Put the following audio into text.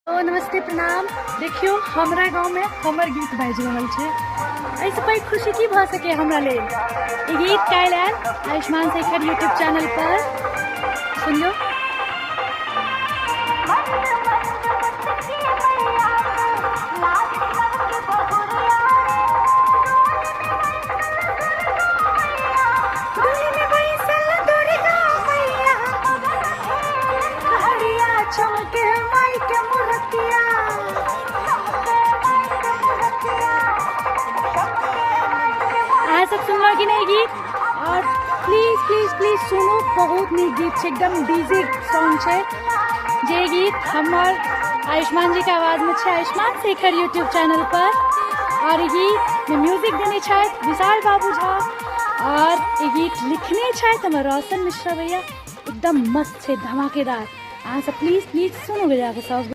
तो नमस्ते प्रणाम। देखियो हमरा गांव में हमर गीत बाजि रहल छै। ऐसे पैघ खुशी की भ सके हमरा लेल। ई गीत काल्हि oil Ayushman Shekhar YouTube channel पर, सुनियो। सब सुनलो कि नहीं गीत? और प्लीज प्लीज प्लीज सुनो, बहुत नीक गीत छै, एकदम डीजे सॉन्ग छै। जे गीत हमर आयुष्मान जी के आवाज में छै, आयुष्मान शेखर यूट्यूब चैनल पर। और गीत में म्यूजिक देने छथि विशाल बाबू झा, और ये गीत लिखने छथि हमर रोशन मिश्रा भैया। एकदम मस्त छै, धमाकेदार। अहाँ सब प्लीज प्लीज सुनो बजा के सब।